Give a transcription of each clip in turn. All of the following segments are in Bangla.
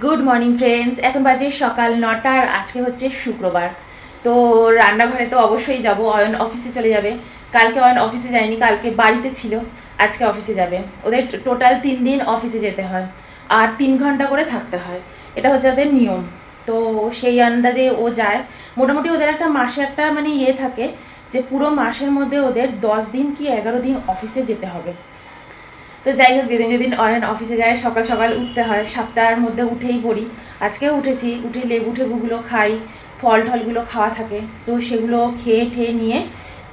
গুড মর্নিং ফ্রেন্ডস, এখন বাজে সকাল 9টা আর আজকে হচ্ছে শুক্রবার। তো রান্নাঘরে তো অবশ্যই যাব। অয়ন অফিসে চলে যাবে। কালকে অয়ন অফিসে যায়নি, কালকে বাড়িতে ছিল, আজকে অফিসে যাবে। ওদের টোটাল 3 দিন অফিসে যেতে হয় আর 3 ঘন্টা করে থাকতে হয়, এটা হচ্ছে ওদের নিয়ম। তো সেই আন্দাজে ও যায়। মোটামুটি ওদের একটা মাসে একটা মানে থাকে যে পুরো মাসের মধ্যে ওদের 10 দিন কি 11 দিন অফিসে যেতে হবে। তো যাই হোক, যেদিন যেদিন অয়ন অফিসে যায় সকাল সকাল উঠতে হয়, 7টার মধ্যে উঠেই পড়ি। আজকেও উঠেছি, উঠে লেবু টেবুগুলো খাই, ফল টলগুলো খাওয়া থাকে, তো সেগুলো খেয়ে ঠেয়ে নিয়ে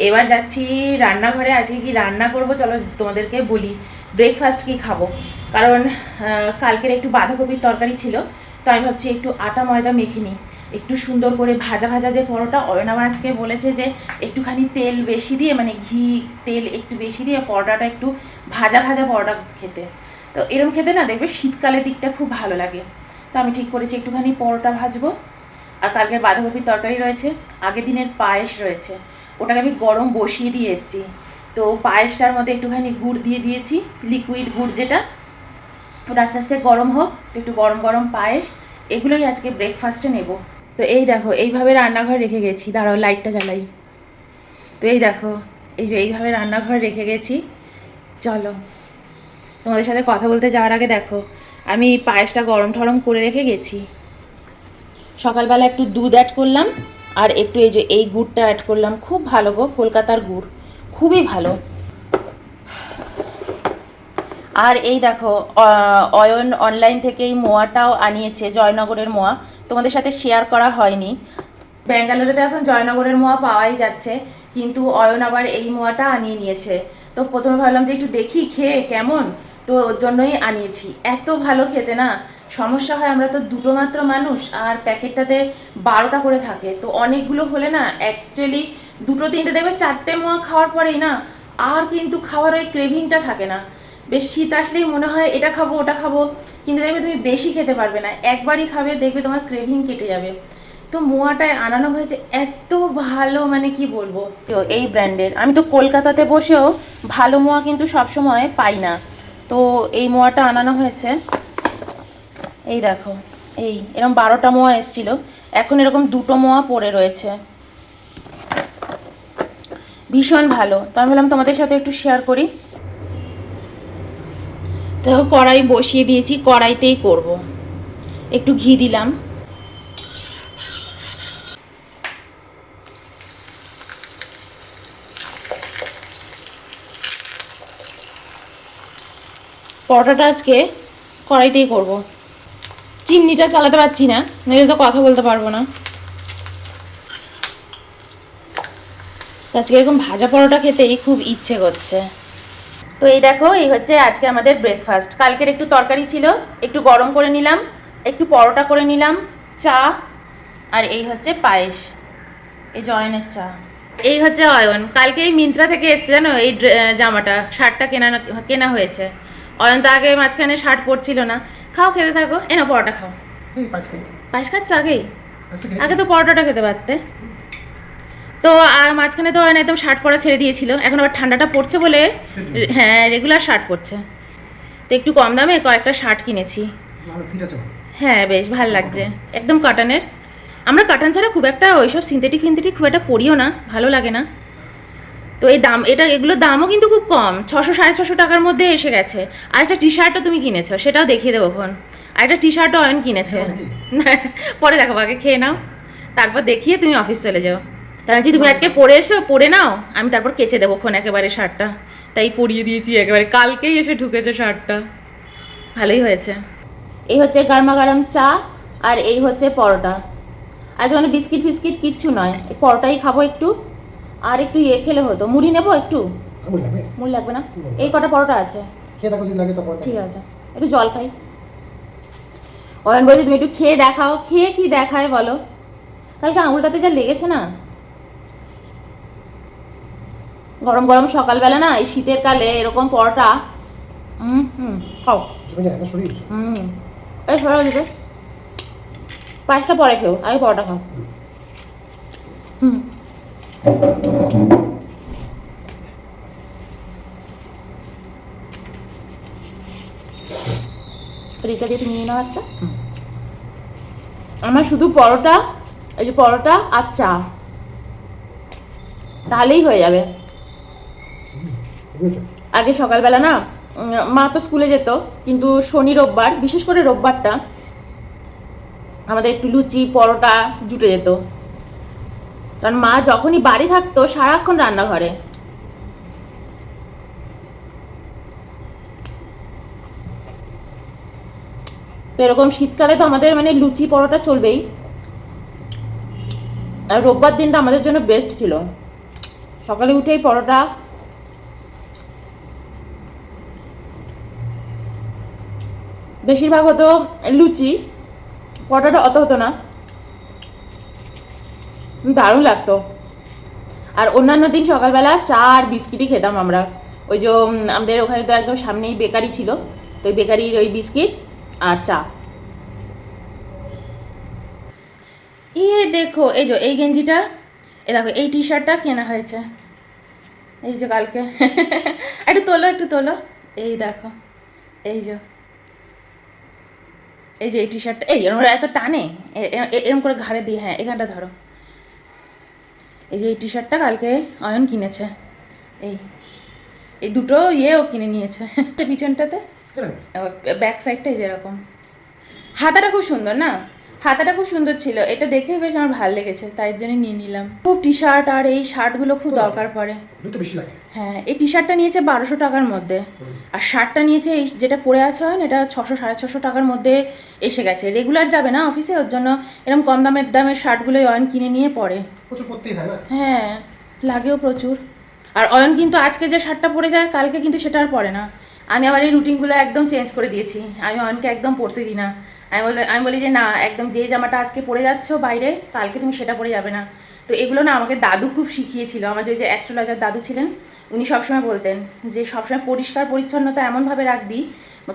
এবার যাচ্ছি রান্নাঘরে। আজকে কি রান্না করব চলো তোমাদেরকে বলি। ব্রেকফাস্ট কি খাবো, কারণ কালকের একটু বাঁধাকপির তরকারি ছিল, তো আমি ভাবছি একটু আটা ময়দা মেখে নিই, একটু সুন্দর করে ভাজা ভাজা যে পরোটা। অয়ন আমার আজকে বলেছে যে একটুখানি তেল বেশি দিয়ে, মানে ঘি তেল একটু বেশি দিয়ে পরোটাটা একটু ভাজা ভাজা পরোটা খেতে। তো এরকম খেতে না দেখবে শীতকালের দিকটা খুব ভালো লাগে। তো আমি ঠিক করেছি একটুখানি পরোটা ভাজবো। আর কালকের বাঁধাকপির তরকারি রয়েছে, আগের দিনের পায়েস রয়েছে, ওটাকে আমি গরম বসিয়ে দিয়ে এসেছি। তো পায়েসটার মধ্যে একটুখানি গুড় দিয়ে দিয়েছি, লিকুইড গুড় যেটা, ওটা আস্তে আস্তে গরম হোক, একটু গরম গরম পায়েস, এগুলোই আজকে ব্রেকফাস্টে নেব। তো এই দেখো এইভাবে রান্নাঘর রেখে গেছি, দাঁড়াও লাইটটা জ্বালাই। তো এই দেখো, এই যে এইভাবে রান্নাঘর রেখে গেছি। চলো তোমাদের সাথে কথা বলতে যাওয়ার আগে দেখো আমি পায়েসটা গরম ঠরম করে রেখে গেছি। সকালবেলা একটু দুধ অ্যাড করলাম আর একটু এই যে এই গুড়টা অ্যাড করলাম, খুব ভালো গো, কলকাতার গুড়, খুবই ভালো। আর এই দেখো অয়ন অনলাইন থেকে এই মোয়াটাও আনিয়েছে, জয়নগরের মোয়া, তোমাদের সাথে শেয়ার করা হয়নি। ব্যাঙ্গালোরে তো এখন জয়নগরের মোয়া পাওয়াই যাচ্ছে, কিন্তু অয়ন আবার এই মোয়াটা আনিয়ে নিয়েছে। তো প্রথমে ভাবলাম যে একটু দেখি খেয়ে কেমন, তো ওর জন্যই আনিয়েছি। এত ভালো খেতে না, সমস্যা হয় আমরা তো দুটো মাত্র মানুষ আর প্যাকেটটাতে 12টা করে থাকে, তো অনেকগুলো হলে না অ্যাকচুয়ালি দুটো তিনটে দেখবে 4টে মোয়া খাওয়ার পরেই না আর কিন্তু খাওয়ার ওই ক্রেভিংটা থাকে না। বেশ শীত আসলেই মনে হয় এটা খাবো ওটা খাবো, কিন্তু দেখবে তুমি বেশি খেতে পারবে না, একবারই খাবে দেখবে তোমার ক্রেভিং কেটে যাবে। তো মোয়াটায় আনানো হয়েছে, এত ভালো মানে কি বলবো। তো এই ব্র্যান্ডের আমি তো কলকাতাতে বসেও ভালো মোয়া কিন্তু সবসময় পাই না, তো এই মোয়াটা আনানো হয়েছে। এই দেখো, এই এরকম 12টা মোয়া এসেছিল, এখন এরকম 2টো মোয়া পড়ে রয়েছে, ভীষণ ভালো। তো আমি বললাম তোমাদের সাথে একটু শেয়ার করি। তো কড়াই বসিয়ে দিয়েছি, কড়াইতেই করব। একটু ঘি দিলাম। পরোটাটা আজকে কড়াইতেই করব, চিমনিটা চালাতে পারছি না, নইলে তো কথা বলতে পারবো না। আজকে এরকম ভাজা পরোটা খেতেই খুব ইচ্ছে করছে। তো এই দেখো, এই হচ্ছে আজকে আমাদের ব্রেকফাস্ট। কালকের একটু তরকারি ছিল, একটু গরম করে নিলাম, একটু পরোটা করে নিলাম, চা, আর এই হচ্ছে পায়েস, এই যে অয়নের চা। এই হচ্ছে অয়ন, কালকে এই মিন্ত্রা থেকে এসছে জানো, এই জামাটা শার্টটা কেনা কেনা হয়েছে। অয়ন তো আগে মাঝখানে শার্ট পরছিল না। খাও, খেতে থাকো, এনো পরোটা খাও। পায়েস খাচ্ছ আগেই? আগে তো পরোটাটা খেতে পারতে। তো আর মাঝখানে তো অয়ন একদম শার্ট পরা ছেড়ে দিয়েছিল, এখন আবার ঠান্ডাটা পড়ছে বলে হ্যাঁ রেগুলার শার্ট পরছে। তো একটু কম দামে কয়েকটা শার্ট কিনেছি। হ্যাঁ বেশ ভালো লাগছে, একদম কাটানের। আমরা কাটান ছাড়া খুব একটা ওইসব সিনথেটিক ফিনথেটিক খুব একটা পরিও না, ভালো লাগে না। তো এই দাম, এগুলোর দামও কিন্তু খুব কম, 600 সাড়ে 600 টাকার মধ্যে এসে গেছে। আর একটা টি শার্টও তুমি কিনেছো, সেটাও দেখিয়ে দেবো এখন। আর একটা টি শার্টও অয়ন কিনেছে। পরে দেখো, আগে খেয়ে নাও, তারপর দেখিয়ে তুমি অফিস চলে যাও। তাই বলছি তুমি আজকে পরে এসো, পরে নাও, আমি তারপর কেচে দেবো খন একেবারে শার্টটা। তাই পরিয়ে দিয়েছি একেবারে, কালকেই এসে ঢুকেছে শার্টটা, ভালোই হয়েছে। এই হচ্ছে গরমা গরম চা, আর এই হচ্ছে পরোটা। আজ মানে বিস্কিট ফিস্কিট কিচ্ছু নয়, এই পরোটাই খাবো একটু। আর একটু খেলে হতো, মুড়ি নেবো একটু। মুড়ি লাগবে না, এই কটা পরোটা আছে, ঠিক আছে। একটু জল খাই। অয়ন বলছি তুমি একটু খেয়ে দেখাও, খেয়ে কি দেখায় বলো। কালকে আঙুলটাতে যা লেগেছে না, গরম গরম সকালবেলা না এই শীতের কালে এরকম পরোটা। খাও। এই সরা দিবে, পাঁচটা পরে খেও, আগে পরোটা খাও। রিকা দিয়ে তুমি নিয়ে নাও একটা। আমার শুধু পরোটা, এই যে পরোটা আর চা, তাহলেই হয়ে যাবে। আগে সকালবেলা না মা তো স্কুলে যেত, কিন্তু শনি রোববার, বিশেষ করে রোববারটা আমাদের একটু লুচি পরোটা জুটে যেত, কারণ মা যখনই বাড়ি থাকতো সারাক্ষণ রান্নাঘরে। তো এরকম শীতকালে তো আমাদের মানে লুচি পরোটা চলবেই, আর রোববার দিনটা আমাদের জন্য বেস্ট ছিল। সকালে উঠেই পরোটা, বেশিরভাগ হতো লুচি, পরোটাটা অত হতো না, দারুণ লাগতো। আর অন্যান্য দিন সকালবেলা চা আর বিস্কিটই খেতাম আমরা। ওই যে আমাদের ওখানে তো একদম সামনেই বেকারি ছিল, তো ওই বেকারির ওই বিস্কিট আর চা। দেখো এই যে এই গেঞ্জিটা, দেখো এই টি শার্টটা কেনা হয়েছে এই যে কালকে। একটু তোলো, একটু তোলো, এই দেখো, এই যে এই টি শার্টটা, এই এত টানে, এরকম করে ঘাড়ে দিয়ে, হ্যাঁ এখানটা ধরো। এই যে এই টি শার্টটা কালকে অয়ন কিনেছে, এই এই দুটো ও কিনে নিয়েছে। পিছনটাতে ব্যাক সাইডটা এই যেরকম, হাতাটা খুব সুন্দর না, হাতাটা খুব সুন্দর ছিল, এটা দেখে বেশ আমার ভালো লেগেছে, তাই জন্য নিয়ে নিলাম। খুব টি শার্ট আর এই শার্টগুলো খুব দরকার পড়ে। হ্যাঁ, এই টি শার্টটা নিয়েছে 1200 টাকার মধ্যে, আর শার্টটা নিয়েছে এই যেটা পরে আছে হয় এটা 600 650 টাকার মধ্যে এসে গেছে। রেগুলার যাবে না অফিসে, ওর জন্য এরকম কম দামের শার্টগুলোই অয়ন কিনে নিয়ে পরে। হ্যাঁ, লাগেও প্রচুর। আর অয়ন কিন্তু আজকে যে শার্টটা পরে যায় কালকে কিন্তু সেটা আর পরে না। আমি আবার এই রুটিনগুলো একদম চেঞ্জ করে দিয়েছি, আমি অয়নকে একদম পরতে দিই না। আমি বলি যে না, একদম যে জামাটা আজকে পরে যাচ্ছ বাইরে, কালকে তুমি সেটা পরে যাবে না। তো এগুলো না আমাকে দাদু খুব শিখিয়েছিল, আমার যে অ্যাস্ট্রোলজার দাদু ছিলেন, উনি সবসময় বলতেন যে সবসময় পরিষ্কার পরিচ্ছন্নতা এমনভাবে রাখবি,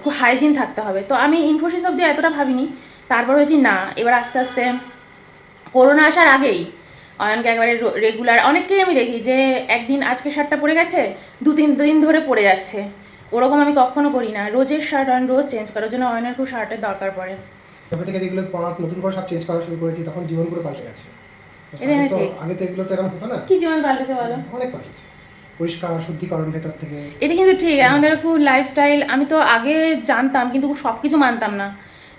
খুব হাইজিন থাকতে হবে। তো আমি ইনফোসিস অব্দি এতটা ভাবিনি, তারপর হয়েছি না, এবার আস্তে আস্তে করোনা আসার আগেই অয়নকে একবারে রেগুলার, অনেককেই আমি দেখি যে একদিন আজকে শার্টটা পরে গেছে 2-3 দিন ধরে পরে যাচ্ছে, ওরকম আমি কখনো করি না। রোজের শার্ট অয়ন রোজ চেঞ্জ করার জন্য অয়নের খুব শার্টের দরকার পড়ে। তবে থেকে যেগুলো পড়া নতুন করে সব চেঞ্জ করা শুরু করেছি, তখন জীবন পুরো পাল্টে গেছে। আগে তো এগুলো তো এরকম হতো না। কি জীবন পাল্টেছে বলো? অনেক পাল্টেছে, পরিষ্কার শুদ্ধিকরণ ভেতর থেকে। এটা কিন্তু ঠিক, আমাদের খুব লাইফস্টাইল, আমি তো আগে জানতাম কিন্তু সব কিছু মানতাম না।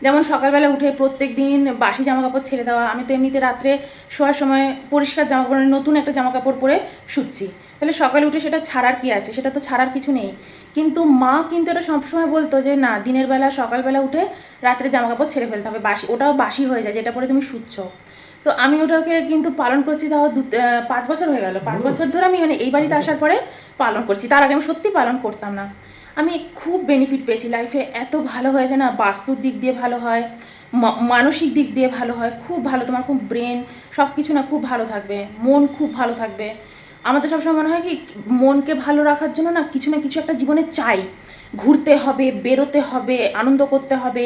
যেমন সকালবেলা উঠে প্রত্যেক দিন বাসি জামা কাপড় ছেড়ে দেওয়া, আমি তো এমনিতে রাত্রে শোয়ার সময় পরিষ্কার জামা কাপড়, নতুন একটা জামা কাপড় পরে শুচ্ছি, তাহলে সকালে উঠে সেটা ছাড়ার কি আছে, সেটা তো ছাড়ার কিছু নেই। কিন্তু মা কিন্তু এটা সবসময় বলতো যে না, দিনের বেলা সকালবেলা উঠে রাত্রে জামা কাপড় ছেড়ে ফেলতে হবে, বাসি, ওটাও বাসি হয়ে যায় যেটা পরে তুমি শুচ্ছ। তো আমি ওটাকে কিন্তু পালন করছি, তাও 5 বছর হয়ে গেল, 5 বছর ধরে আমি মানে এই বাড়িতে আসার পরে পালন করছি। তার আগে আমি সত্যি পালন করতাম না। আমি খুব বেনিফিট পেয়েছি লাইফে, এত ভালো হয়েছে না, বাস্তুর দিক দিয়ে ভালো হয়, মানসিক দিক দিয়ে ভালো হয়, খুব ভালো, তোমার খুব ব্রেন সব কিছু না খুব ভালো থাকবে, মন খুব ভালো থাকবে। আমাদের সবসময় মনে হয় কি, মনকে ভালো রাখার জন্য না কিছু একটা জীবনে চাই, ঘুরতে হবে, বেরোতে হবে, আনন্দ করতে হবে,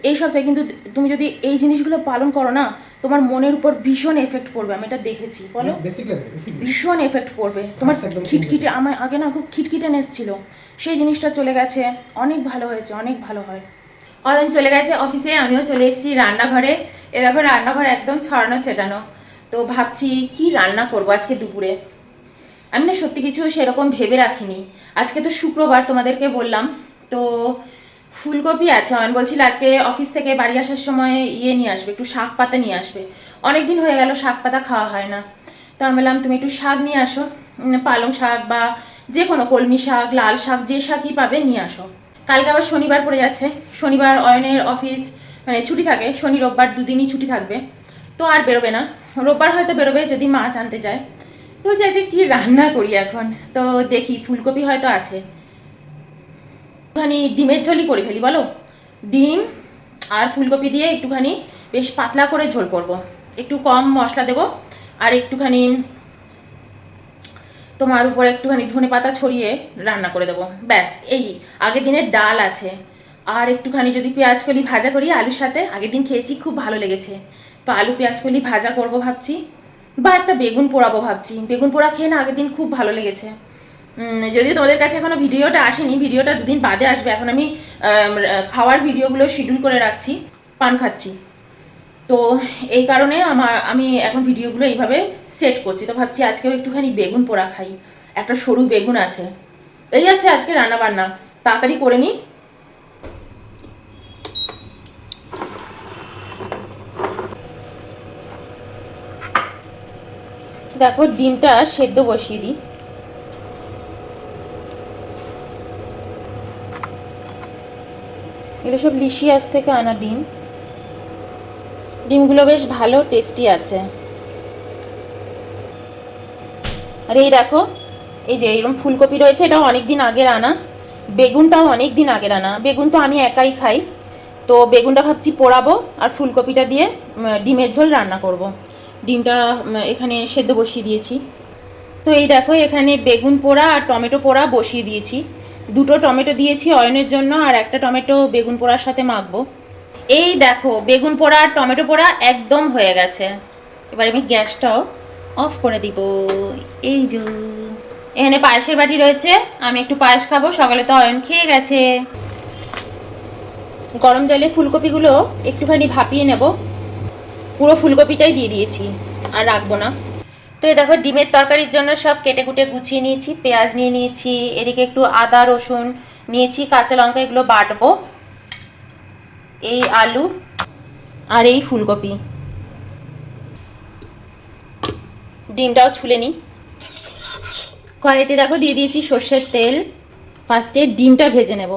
এইসব চাই। কিন্তু তুমি যদি এই জিনিসগুলো পালন করো না, তোমার মনের উপর ভীষণ এফেক্ট পড়বে, আমি এটা দেখেছি। বলো, ভীষণ এফেক্ট পড়বে তোমার। খিটখিটে, আমার আগে না খুব খিটখিটেনেস ছিল, সেই জিনিসটা চলে গেছে, অনেক ভালো হয়েছে, অনেক ভালো হয়। অয়ন চলে গেছে অফিসে, আমিও চলে এসেছি রান্নাঘরে। এরকম রান্নাঘর একদম ছড়ানো ছেটানো। তো ভাবছি কি রান্না করবো আজকে দুপুরে। আমি না সত্যি কিছু সেরকম ভেবে রাখিনি, আজকে তো শুক্রবার তোমাদেরকে বললাম। তো ফুলকপি আছে, অয়ন বলছিল আজকে অফিস থেকে বাড়ি আসার সময় নিয়ে আসবে, একটু শাক পাতা নিয়ে আসবে, অনেক দিন হয়ে গেল শাক পাতা খাওয়া হয় না। তো আমি বললাম তুমি একটু শাক নিয়ে আসো, পালং শাক বা যে কোনো কলমি শাক, লাল শাক, যে শাকই পাবে নিয়ে আসো। কালকে আবার শনিবার পড়ে যাচ্ছে, শনিবার অয়নের অফিস মানে ছুটি থাকে, শনি রোববার দুদিনই ছুটি থাকবে, তো আর বেরোবে না। রোববার হয়তো বেরোবে যদি মাছ আনতে যায়। তো চাইছে কি রান্না করি এখন, তো দেখি ফুলকপি হয়তো আছে, একটুখানি ডিমের ঝোলই করে ফেলি, বলো। ডিম আর ফুলকপি দিয়ে একটুখানি বেশ পাতলা করে ঝোল করব, একটু কম মশলা দেব, আর একটুখানি তোমার উপরে একটুখানি ধনেপাতা ছড়িয়ে রান্না করে দেবো, ব্যাস। এই আগের দিনের ডাল আছে, আর একটুখানি যদি পেঁয়াজ কলি ভাজা করি আলুর সাথে, আগের দিন খেয়েছি খুব ভালো লেগেছে, তো আলু পেঁয়াজ কলি ভাজা করব ভাবছি, বা একটা বেগুন পোড়াবো ভাবছি। বেগুন পোড়া খেয়ে না আগের দিন খুব ভালো লেগেছে। যদিও তোমাদের কাছে এখনো ভিডিওটা আসেনি, ভিডিওটা 2 দিন বাদে আসবে। এখন আমি খাওয়ার ভিডিওগুলো শিডিউল করে রাখছি, পান খাচ্ছি। তো এই কারণে আমি এখন ভিডিওগুলো এইভাবে সেট করছি। তো ভাবছি আজকেও একটুখানি বেগুন পোড়া খাই, একটা সরু বেগুন আছে। এই আছে আজকে রান্না বান্না, তাড়াতাড়ি করে নিই। দেখো ডিমটা সেদ্ধ বসিয়ে দিই। এগুলো সব লিশিয়াস থেকে আনা ডিম। ডিমগুলো বেশ ভালো টেস্টি আছে। আর এই দেখো, এই যে এরকম ফুলকপি রয়েছে, এটাও অনেক দিন আগের আনা। বেগুনটাও অনেক দিন আগের আনা। বেগুন তো আমি একাই খাই, তো বেগুনটা ভাবছি পোড়াবো আর ফুলকপিটা দিয়ে ডিমের ঝোল রান্না করব। ডিমটা এখানে সেদ্ধ বসিয়ে দিয়েছি। তো এই দেখো এখানে বেগুন পোড়া আর টমেটো পোড়া বসিয়ে দিয়েছি। দুটো টমেটো দিয়েছি অয়নের জন্য, আর একটা টমেটো বেগুন পোড়ার সাথে মাখবো। এই দেখো বেগুন পোড়া আর টমেটো পোড়া একদম হয়ে গেছে। এবার আমি গ্যাসটাও অফ করে দিব। এই যে এখানে পায়েসের বাটি রয়েছে, আমি একটু পায়েস খাবো, সকালে তো অয়ন খেয়ে গেছে। গরম জলে ফুলকপিগুলো একটুখানি ভাপিয়ে নেব। পুরো ফুলকপিটাই দিয়ে দিয়েছি, আর রাখবো না। তো এই দেখো ডিমের তরকারির জন্য সব কেটে কুটে গুছিয়ে নিয়েছি। পেঁয়াজ নিয়ে নিয়েছি, এদিকে একটু আদা রসুন নিয়েছি, কাঁচা লঙ্কা এগুলো বাটবো। এই আলু আর এই ফুলকপি, ডিমটাও ছুলে নিই। কড়াইতে দেখো দিয়ে দিয়েছি সর্ষের তেল। ফার্স্টে ডিমটা ভেজে নেব।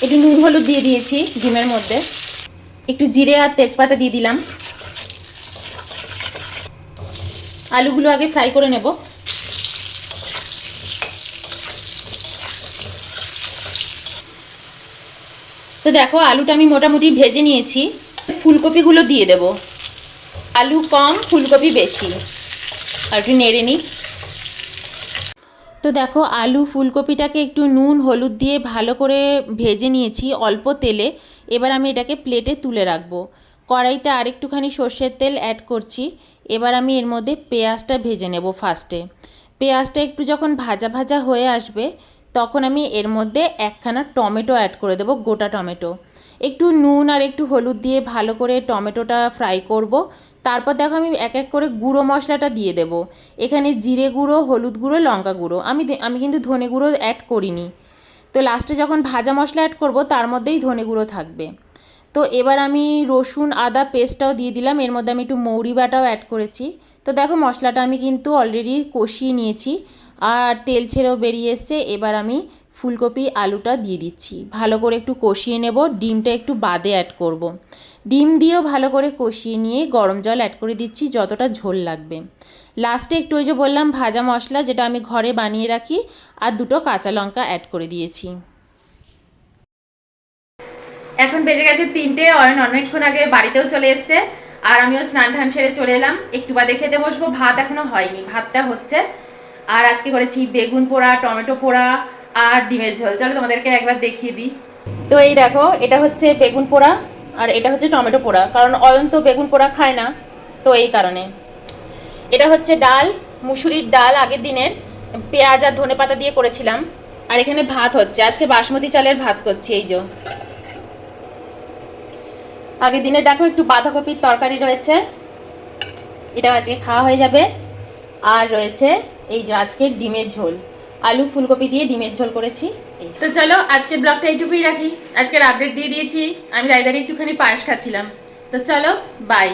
একটু নুন হলুদ দিয়ে দিয়েছি ডিমের মধ্যে, একটু জিরে আর তেজপাতা দিয়ে দিলাম। আলুগুলো আগে ফ্রাই করে নেব। তো দেখো আলুটা আমি মোটামুটি ভেজে নিয়েছি। ফুলকপিগুলো দিয়ে দেব। আলু কম ফুলকপি বেশি, আর একটু নেড়ে নিই। তো দেখো আলু ফুলকপিটাকে একটু নুন হলুদ দিয়ে ভালো করে ভেজে নিয়েছি অল্প তেলে। এবার আমি এটাকে প্লেটে তুলে রাখবো। কড়াইতে আরেকটুখানি সর্ষের তেল অ্যাড করছি। এবার আমি এর মধ্যে পেঁয়াজটা ভেজে নেব ফার্স্টে। পেঁয়াজটা একটু যখন ভাজা ভাজা হয়ে আসবে, তখন আমি এর মধ্যে একখানা টমেটো অ্যাড করে দেবো, গোটা টমেটো। একটু নুন আর একটু হলুদ দিয়ে ভালো করে টমেটোটা ফ্রাই করব। তারপর দেখো আমি এক এক করে গুঁড়ো মশলাটা দিয়ে দেব। এখানে জিরে গুঁড়ো, হলুদ গুঁড়ো, লঙ্কা গুঁড়ো, আমি কিন্তু ধনে গুঁড়ো অ্যাড করিনি। তো লাস্টে যখন ভাজা মশলা অ্যাড করব তার মধ্যেই ধনে গুঁড়ো থাকবে। তো এবার আমি রসুন আদা পেস্টটাও দিয়ে দিলাম। এর মধ্যে আমি একটু মৌরি বাটাও অ্যাড করেছি। তো দেখো মশলাটা আমি কিন্তু অলরেডি কষিয়ে নিয়েছি, আর তেল ছেড়েও বেরিয়ে এসছে। এবার আমি ফুলকপি আলুটা দিয়ে দিচ্ছি, ভালো করে একটু কষিয়ে নেব। ডিমটা একটু বাদে অ্যাড করব। ডিম দিয়েও ভালো করে কষিয়ে নিয়ে গরম জল অ্যাড করে দিচ্ছি যতটা ঝোল লাগবে। লাস্টে একটু ওই যে বললাম ভাজা মশলা, যেটা আমি ঘরে বানিয়ে রাখি, আর দুটো কাঁচা লঙ্কা অ্যাড করে দিয়েছি। এখন বেজে গেছে 3টে। অয়ন অনেকক্ষণ আগে বাড়িতেও চলে এসছে, আর আমিও স্নান টান সেরে চলে এলাম। একটু বাদে খেতে বসবো। ভাত এখনো হয়নি, ভাতটা হচ্ছে। আর আজকে করেছি বেগুন পোড়া, টমেটো পোড়া আর ডিমের ঝোল। চলো তোমাদেরকে একবার দেখিয়ে দিই। তো এই দেখো এটা হচ্ছে বেগুন পোড়া, আর এটা হচ্ছে টমেটো পোড়া, কারণ অয়ন তো বেগুন পোড়া খায় না, তো এই কারণে। এটা হচ্ছে ডাল, মুসুরির ডাল আগের দিনের, পেঁয়াজ আর ধনেপাতা দিয়ে করেছিলাম। আর এখানে ভাত হচ্ছে, আজকে বাসমতি চালের ভাত করছি। এই যে আগের দিনে দেখো একটু বাঁধাকপির তরকারি রয়েছে, এটা আজকে খাওয়া হয়ে যাবে। আর রয়েছে এই যে আজকে ডিমের ঝোল, আলু ফুলকপি দিয়ে ডিমের ঝোল করেছি। তো চলো আজকের ব্লগটা এইটুকুই রাখি। আজকের আপডেট দিয়ে দিয়েছি। আমি দাঁড়িয়ে একটুখানি পায়েস খাচ্ছিলাম। তো চলো বাই।